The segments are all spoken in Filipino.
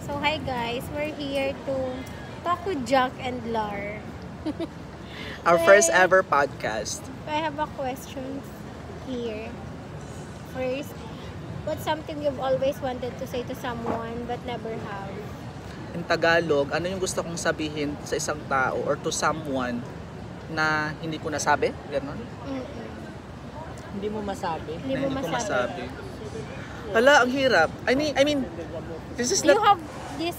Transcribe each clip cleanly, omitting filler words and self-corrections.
So, hi guys. We're here to talk with Jack and Lar. Our first I- ever podcast. I have a question here. First, what's something you've always wanted to say to someone but never have? In Tagalog, ano yung gusto kong sabihin sa isang tao or to someone na hindi ko nasabi? Ganon? Mm-mm. Hindi mo masabi. Hindi mo Na ko masabi. Hala, ang hirap. I mean, this is Do you not... have this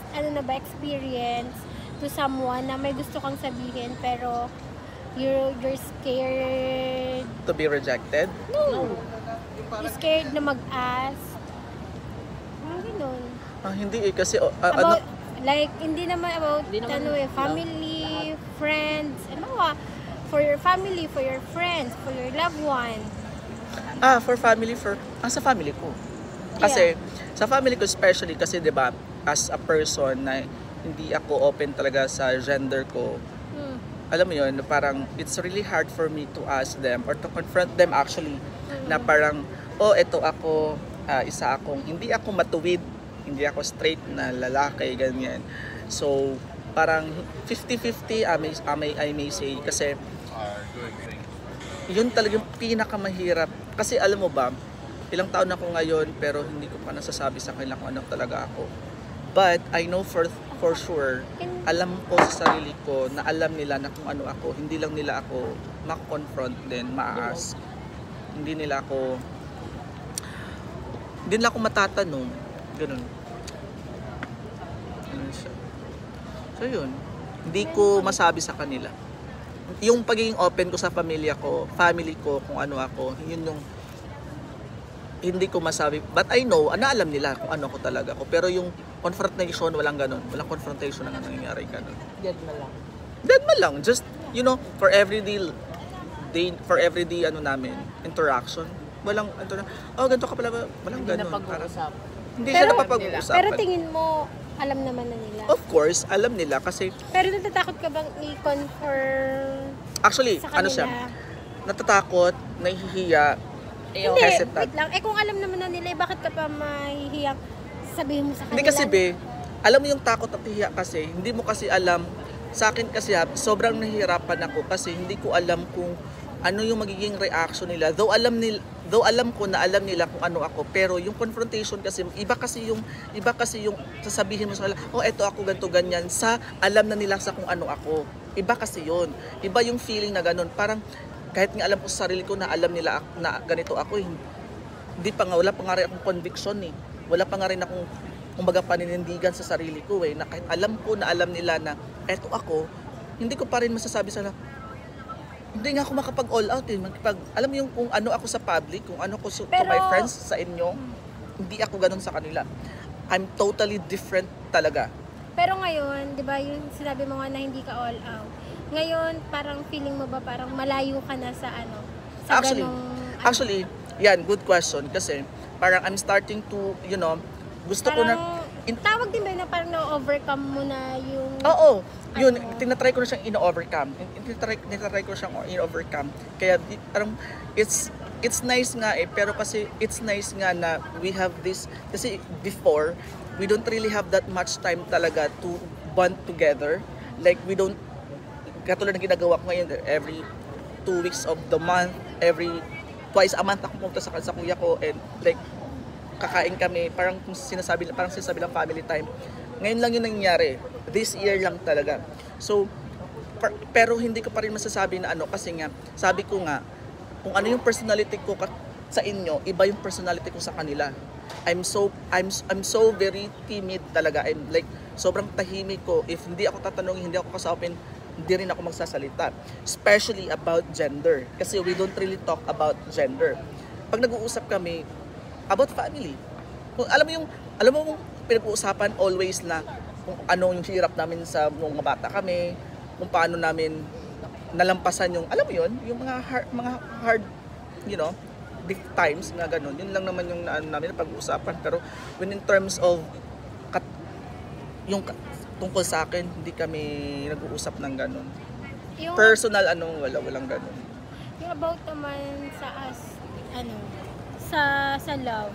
experience to someone na may gusto kang sabihin pero you're scared? to be rejected. No. You're scared na mag-ask. Parang ganun. Hindi eh, kasi... About, like, hindi naman about, Hindi naman family, friends, for your family, for your friends, for your loved one. for family, sa family ko. Kasi, sa family ko especially, kasi 'di ba as a person na hindi ako open talaga sa gender ko, Hmm. alam mo yun, parang it's really hard for me to ask them or to confront them actually, na parang, eto ako, isa akong, hindi ako matuwid, hindi ako straight na lalaki, ganyan. So, parang 50-50, I may say, kasi yun talagang pinakamahirap. Kasi alam mo ba, ilang taon ako ngayon, pero hindi ko pa nasasabi sa kanila kung ano talaga ako. But I know for sure, alam ko sa sarili ko na alam nila na kung ano ako. Hindi lang nila ako mako-confront din, ma-ask. Hindi nila ako matatanong. Ganun. Ganun siya. So yun. Hindi ko masabi sa kanila. Yung pagiging open ko sa family ko, kung ano ako, yun yung hindi ko masabi. But I know, alam nila kung ano ko talaga ako. Pero yung confrontation, walang ganun. Walang confrontation na nangyayari ganun. Dead na lang. Dead man lang. Just, for everyday namin, interaction. Walang, ganito ka pala ba? Walang Hindi na ganun. pag-uusapan. Hindi siya napapag-uusapan. Pero tingin mo, alam naman na nila. Of course, alam nila kasi, Pero natatakot ka bang i-confirm actually, sa ano kanila? siya, natatakot, nahihiya, Hindi, hesitant. wait lang. Kung alam naman na nila, bakit ka pa mahihiyang sabihin mo sa kanila? Hindi kasi alam mo yung takot at hiya kasi, hindi mo kasi alam, sa akin kasi sobrang nahihirapan ako kasi hindi ko alam kung ano yung magiging reaction nila. Though alam ko na alam nila kung ano ako, pero yung confrontation kasi, iba kasi yung sasabihin mo sa kanila, eto ako ganito ganyan, sa alam na nila sa kung ano ako. Iba kasi yun. Iba yung feeling na ganun. Parang, kahit nga alam ko sa sarili ko na alam nila na ganito ako, wala pa nga rin akong conviction eh. Wala pa nga rin akong, kumbaga, paninindigan sa sarili ko eh, na kahit alam ko na alam nila na eto ako, hindi ko pa rin masasabi sana, hindi nga ako makapag-all out eh. Alam mo yung kung ano ako sa public, kung ano ko to my friends, sa inyo, hindi ako ganun sa kanila. I'm totally different talaga. Pero ngayon, di ba, yung sinabi mo nga na hindi ka all out. Ngayon, parang feeling mo ba parang malayo ka na sa sa Actually, yan, good question. Kasi parang I'm starting to, gusto ko na... Tawag din ba yun na parang na-overcome mo na yung... Oo, yun, tinatry ko na siyang ino-overcome. Tinatry ko na siyang ino-overcome. Kaya parang it's nice nga eh, pero kasi it's nice nga na we have this, kasi before, we don't really have that much time talaga to bond together. Like, we don't, katulad ng ginagawa ko ngayon, every 2 weeks of the month, twice a month ako pumunta sa kuya ko, and like, kakain kami, parang sinasabi lang family time. Ngayon lang yun nangyari. This year lang talaga. So, pero hindi ko pa rin masasabi na kasi nga, sabi ko nga, kung ano yung personality ko sa inyo, iba yung personality ko sa kanila. I'm so very timid talaga. I'm like, sobrang tahimik ko. If hindi ako tatanungin, hindi ako kausapin, hindi rin ako magsasalita. Especially about gender. Kasi we don't really talk about gender. Pag nag-uusap kami about family, alam mo pinag-uusapan always na kung ano yung hirap namin sa mga bata kami, kung paano namin nalampasan yung, alam mo yun, yung mga hard, big times, nga ganun. Yun lang naman yung namin na pag-uusapan. Pero when in terms of yung tungkol sa akin, hindi kami nag-uusap ng ganun. Yung, Personal, walang ganun. yung about naman sa sa love.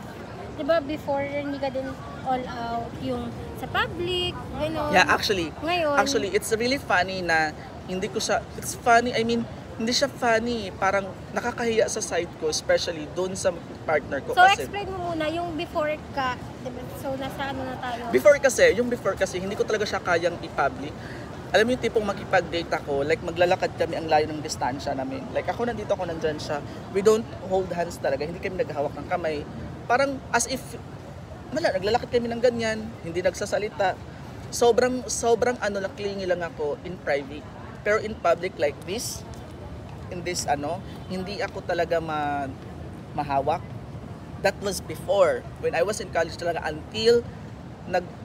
'Di ba before hindi ka din all out yung sa public, gano'n. Yeah, actually, Ngayon, it's really funny na hindi ko siya, it's funny, I mean, hindi siya funny, parang nakakahiya sa side ko, especially doon sa partner ko. so Kasi, explain mo muna yung before ka, diba? So nasa ano na tayo? before kasi, hindi ko talaga siya kayang i-public. Alam mo yung tipong makipag-date ako, like maglalakad kami ang layo ng distansya namin. Like ako nandito, ako nandyan siya. We don't hold hands talaga, hindi kami naghahawak ng kamay. Parang as if, naglalakad kami ng ganyan, hindi nagsasalita. Sobrang ano lang, clingy lang ako in private. Pero in public like this, in this hindi ako talaga mahawak. That was before, when I was in college talaga until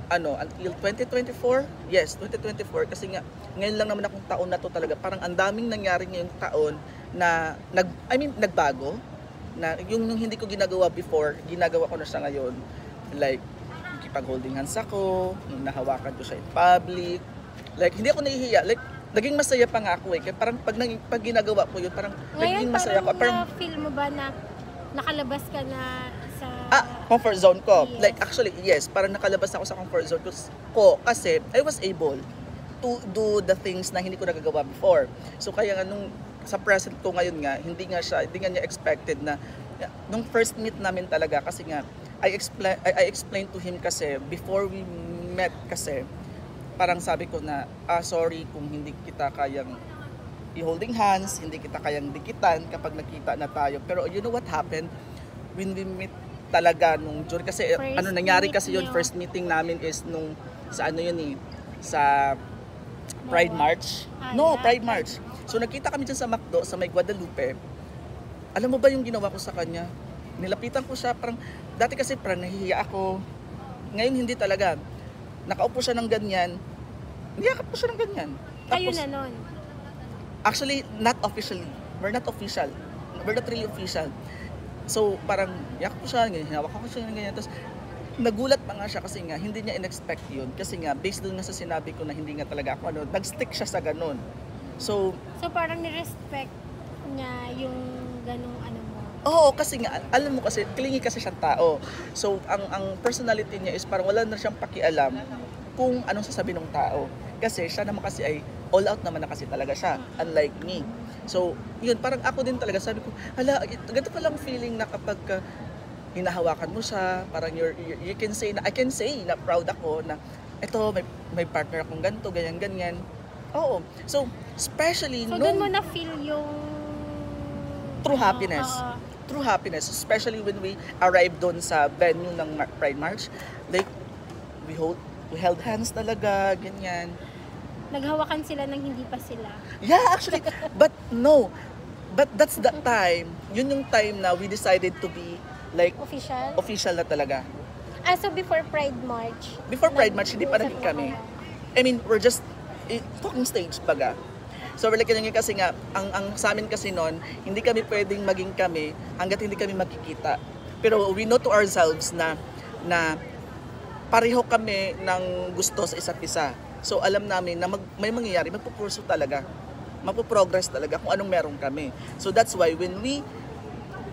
until 2024. Yes, 2024 kasi nga ngayon lang naman akong taon na to talaga. Parang ang daming nangyari ngayong taon na nagbago na yung hindi ko ginagawa before, ginagawa ko na siya ngayon. Like nakipag-holding hands ako, nahawakan ko siya in public. Like hindi ako nahihiya. Like naging masaya pa nga ako eh. Kaya parang pag ginagawa ko yun, parang Ngayon, naging masaya ako. parang na-feel mo ba na nakalabas ka na sa... Comfort zone ko. Yes. Like actually, yes, parang nakalabas ako sa comfort zone ko kasi I was able to do the things na hindi ko nagagawa before. So kaya nga sa present ko ngayon nga, hindi nga niya expected na nung first meet namin talaga kasi nga I explained to him kasi before we met kasi parang sabi ko na sorry kung hindi kita kayang i-holding hands, hindi kita kayang dikitan kapag nakita na tayo. Pero you know what happened? When we meet talaga kasi First nangyari meet kasi yun, niyo. first meeting namin is sa sa Pride March. No, Yeah. Pride March. So nagkita kami dyan sa McDo, sa may Guadalupe. Alam mo ba yung ginawa ko sa kanya? Nilapitan ko siya, parang, dati kasi parang nahihiya ako. Ngayon hindi talaga. Nakaupo siya ng ganyan, niyakap ko siya ng ganyan. Kayo na nun. Actually, not officially. We're not official. We're not really official. So, parang, yakap ko siya, hinawak ko siya ng ganyan. Tapos, nagulat pa nga siya kasi nga, hindi niya in-expect yun. Kasi nga, based doon nga sa sinabi ko na hindi nga talaga ako, nag-stick siya sa ganun. So parang ni-respect niya yung ganung mo. oo, kasi nga, alam mo kasi, clingy kasi siyang tao. So, ang personality niya is parang wala na siyang pakialam kung anong sasabihin ng tao. Kasi siya naman kasi ay all out naman na kasi talaga siya, unlike me. So, yun, parang ako din talaga, sabi ko, ganito palang feeling na kapag hinahawakan mo siya, parang you can say na, I can say na proud ako na, eto, may partner akong ganito, ganyan. Oo. So, especially So, doon mo na-feel yung... true happiness. True happiness, especially when we arrived doon sa venue ng Pride March. Like, we held hands talaga, ganyan. Naghawakan sila ng hindi pa sila. Yeah, actually, but no. But that's the time. Yun yung time na we decided to be like Official? official na talaga. So before Pride March? Before Pride March, hindi pa naging kami. I mean, we're just talking stage baga. So we're like kasi nga, ang sa amin kasi noon, hindi kami pwedeng maging kami hangga't hindi kami magkikita. Pero we know to ourselves na pareho kami ng gusto sa isa't isa. So alam namin na may mangyayari, magpo-pursue talaga. Magpo-progress talaga kung anong meron kami. So that's why when when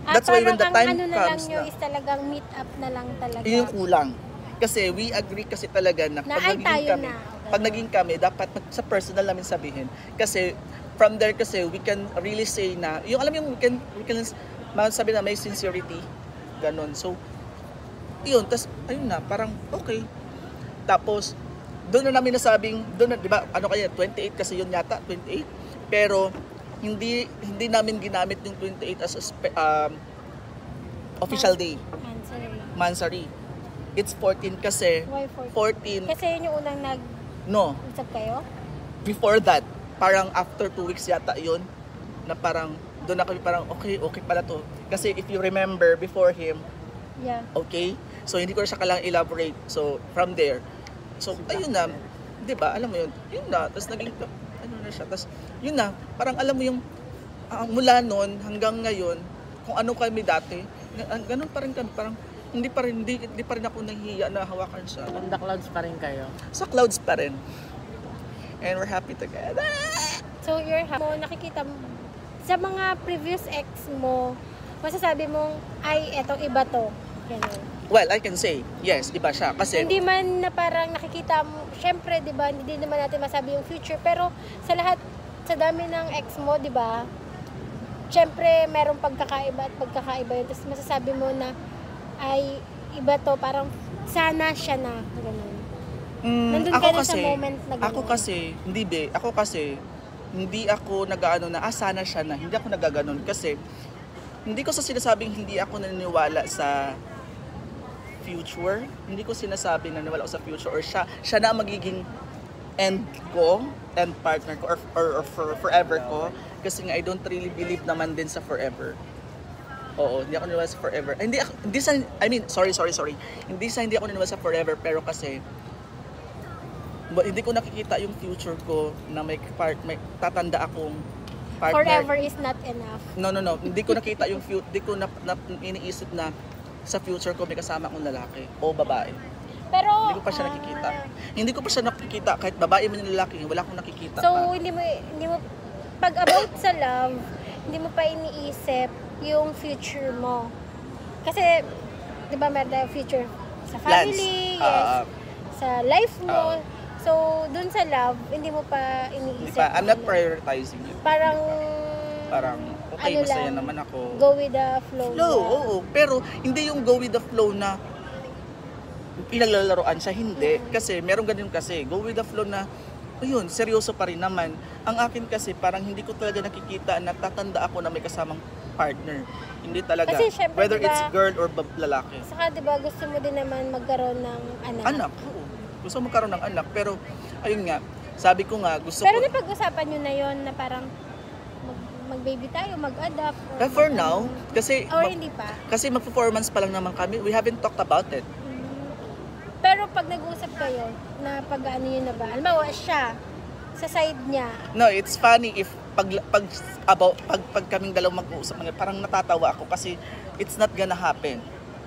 the time comes na is talagang meet up na lang talaga. Yun yung kulang. Kasi we agree kasi talaga na pag naging kami, dapat sa personal namin sabihin. Kasi from there kasi we can really say na, yung alam yung we can sabi na may sincerity. Ganon. So, yun. Tapos, ayun na, parang okay. Tapos, doon na namin nasabing, di ba, 28 kasi yun yata, 28. Pero, hindi namin ginamit yung 28 as official day. Mansari. It's 14 kasi. Why 14. Kasi yun yung unang No. usap kayo? Before that, parang after 2 weeks yata yun, na parang, doon na kami parang, okay pala to. Kasi if you remember, before him, Yeah. okay? So, hindi ko na siya kailangang elaborate. So, from there. So, ayun na. Di ba? Alam mo yun. Yun na. Tapos naging, na siya. Tapos, yun na. Parang alam mo yung, mula noon hanggang ngayon, kung ano kami dati, ganun pa rin kami. Parang, hindi pa rin ako nahihiya na hawakan siya. On the clouds pa rin kayo? Sa clouds pa rin. And we're happy together. So, nakikita mo, sa mga previous ex mo, masasabi mong, ay, etong iba to. Ganun. Well, I can say, yes, iba siya. Kasi, Hindi man na parang nakikita mo, syempre, di ba, hindi naman natin masabi yung future, pero sa lahat, sa dami ng ex mo, di ba, syempre, merong pagkakaiba at pagkakaiba yun. Tapos masasabi mo na, ay, iba to, parang, sana siya na, gano'n. Nandun ka na sa moment na gano'n. ako kasi, hindi ako nag-ano na, sana siya na, hindi ako nagaganon kasi, hindi ko sa sinasabing hindi ako naniniwala sa future. Hindi ko sinasabi na naniniwala ako sa future or siya na ang magiging end ko, end partner ko or for forever ko. Kasi nga I don't really believe naman din sa forever. Oo, hindi ako naniniwala sa forever. Hindi ako naniniwala sa forever pero kasi hindi ko nakikita yung future ko na may tatanda akong partner. Forever is not enough. No. Hindi ko nakita yung future, hindi ko iniisip na sa future ko may kasama akong lalaki o babae. Pero, Hindi ko pa siya nakikita. Hindi ko pa siya nakikita kahit babae man yung lalaki, wala akong nakikita so, pa. hindi mo, pag about sa love, hindi mo pa iniisip yung future mo. Kasi, di ba, meron tayong future sa family, Plans. sa life mo. So, dun sa love, hindi mo pa Hindi iniisip. pa, I'm not prioritizing it. Parang, Okay, ano masaya lang, naman ako. go with the flow. Flow, lang. oo. Pero, hindi yung go with the flow na pinaglalaroan siya, hindi. Kasi, meron ganun kasi, go with the flow na, ayun, seryoso pa rin naman. Ang akin kasi, parang hindi ko talaga nakikita na tatanda ako na may kasamang partner. Hindi talaga. Kasi syempre, Whether diba, it's girl or lalaki. Saka, di ba, gusto mo din naman magkaroon ng anak. Anak, oo. Gusto mo magkaroon ng anak. Pero, ayun nga, sabi ko nga, gusto Pero ko... napag-usapan nyo na yon na parang mag-baby tayo, mag-adapt. But for now, kasi... Or hindi pa. Kasi mag-performance pa lang naman kami. We haven't talked about it. Pero pag nag-uusap kayo, na pag-ano yun na ba? Halimbawa, siya, sa side niya, No, it's funny if pag kaming dalawang mag-uusap, parang natatawa ako kasi it's not gonna happen.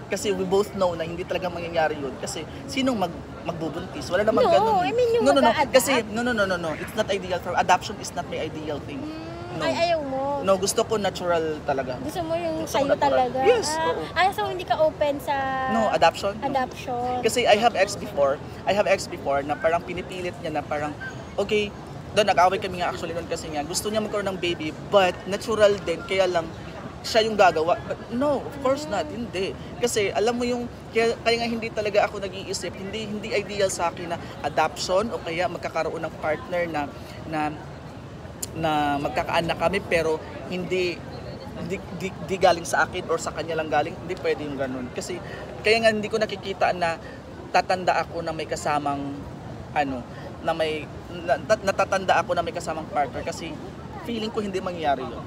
Kasi we both know na hindi talaga mangyayari yun. Kasi sinong magbubuntis? Wala namang No, ganun. I mean yung no. mag-a-adapt. Kasi, no. It's not ideal. Adoption is not my ideal thing. No. ay ayaw mo. No, gusto ko natural talaga. Gusto mo yung Gusto ko sa'yo natural. talaga. Yes, oo. So hindi ka open sa No, adoption? No. adoption. Kasi I have ex before na parang pinipilit niya na parang, okay, doon nag-away kami nga actually noon kasi nga, gusto niya magkaroon ng baby, but natural din, kaya lang, siya yung gagawa. But no, of course not, hindi. Kasi alam mo yung, kaya nga hindi talaga ako nag-iisip, hindi ideal sa akin na adoption o kaya magkakaroon ng partner na magkakaanak kami pero hindi galing sa akin or sa kanya lang galing, hindi pwede yung ganun. Kasi kaya nga hindi ko nakikita na tatanda ako na may kasamang natatanda ako na may kasamang partner kasi feeling ko hindi mangyayari yun.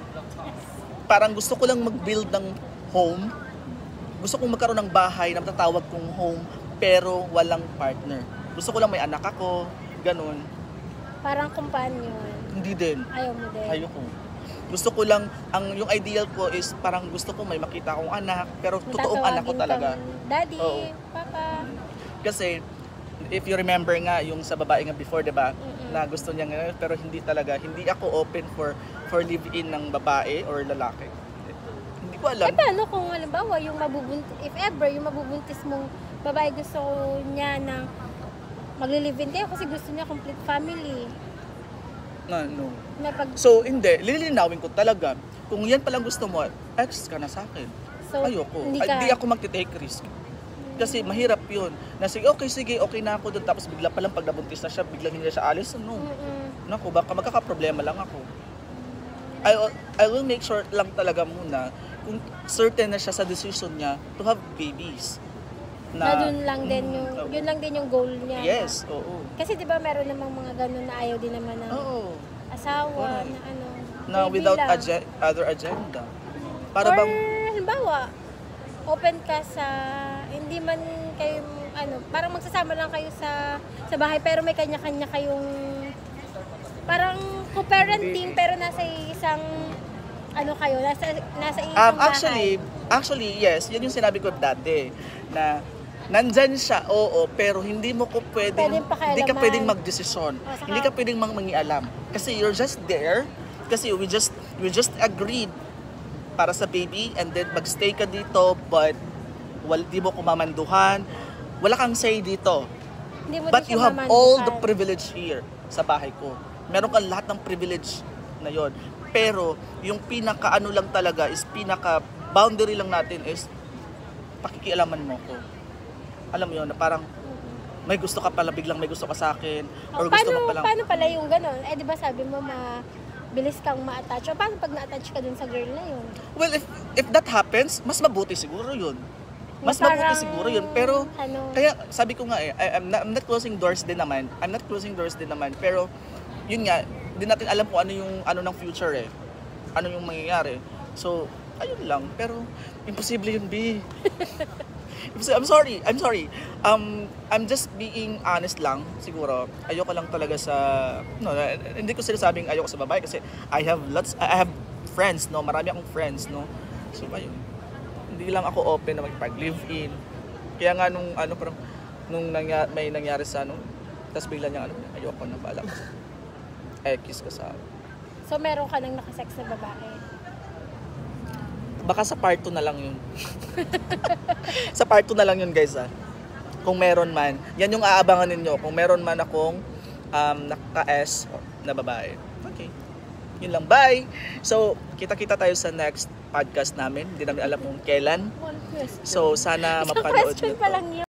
Parang gusto ko lang mag-build ng home. Gusto kong magkaroon ng bahay na matatawag kong home pero walang partner. Gusto ko lang may anak ako, ganun. Parang companion. Hindi din. Ayaw mo din. Ayoko. Gusto ko lang, yung ideal ko is parang gusto ko may makita akong anak, pero totoong anak ko talaga. Daddy, Oo. papa. Kasi, if you remember nga, yung sa babae nga before, diba, na gusto niya nga, pero hindi talaga, hindi ako open for live-in ng babae or lalaki. Hindi ko alam. Paano kung halimbawa, if ever, yung mabubuntis mong babae gusto niya na magli-live-in kayo kasi gusto niya complete family. No. So, hindi. Lilinawin ko talaga. Kung yan palang gusto mo, ex ka na sa akin. So, Ayoko. hindi Hindi ako magte-take risk. Kasi mahirap yun. Na sige, okay na ako doon. Tapos bigla palang pag nabuntis na siya, biglang hindi na siya alis. No. Naku, baka magkakaproblema lang ako. I will make sure lang talaga muna kung certain na siya sa decision niya to have babies. Na dun lang din yun lang din yung goal niya. Yes, oo. Kasi 'di ba meron namang mga ganun na ayaw din naman ng Oo. asawa Correct. na Na without lang. other agenda. Para Or bang halimbawa, open ka sa hindi man kayo parang magsasama lang kayo sa bahay pero may kanya-kanya kayong parang co-parenting pero nasa isang kayo, nasa isang bahay. Actually, yes, yun yung sinabi ko dati na nandyan siya, oo, pero hindi mo ko Pwedeng pakialaman. hindi ka pwedeng magdesisyon. Saka- Hindi ka pwedeng mangialam. Kasi you're just there, kasi we just agreed para sa baby and then magstay ka dito, but di mo kumamanduhan, wala kang say dito. Hindi mo But din you siya have all the mamandukan. privilege here sa bahay ko. Meron kang lahat ng privilege na yon. Pero yung pinaka-ano lang talaga is pinaka-boundary lang natin is pakikialaman mo ko. Alam mo yun, na parang may gusto ka pala, biglang may gusto ka sa akin, or gusto mo palang... Paano pala yung gano'n? Eh, di ba sabi mo, bilis kang ma-attach. O paano pag na-attach ka dun sa girl na yun? Well, if that happens, mas mabuti siguro yun. Mas Parang, mabuti siguro yun. Pero, ano, kaya sabi ko nga I'm not closing doors din naman. I'm not closing doors din naman. Pero, yun nga, di natin alam kung ano ng future eh. Ano yung mangyayari. So, ayun lang. Pero, imposible yun, B. I'm sorry. I'm just being honest lang, siguro. Ayoko lang talaga sa, hindi ko sinasabing ayoko sa babae kasi I have friends, no? Marami akong friends, no? So, ayun. Hindi lang ako open na magpag-live-in. Kaya nga may nangyari sa tapos bigla niya ayoko na balak. Kiss ka sa so meron ka nang nakasex na babae? Baka sa part 2 na lang yun. Sa part 2 na lang yun, guys, ah. Kung meron man. Yan yung aabangan ninyo. Kung meron man akong naka-S na babae. Okay. Yun lang. Bye! So, kita-kita tayo sa next podcast namin. Hindi namin alam kung kailan. One question. So, sana Isang mapanood question nyo pa to. lang yun.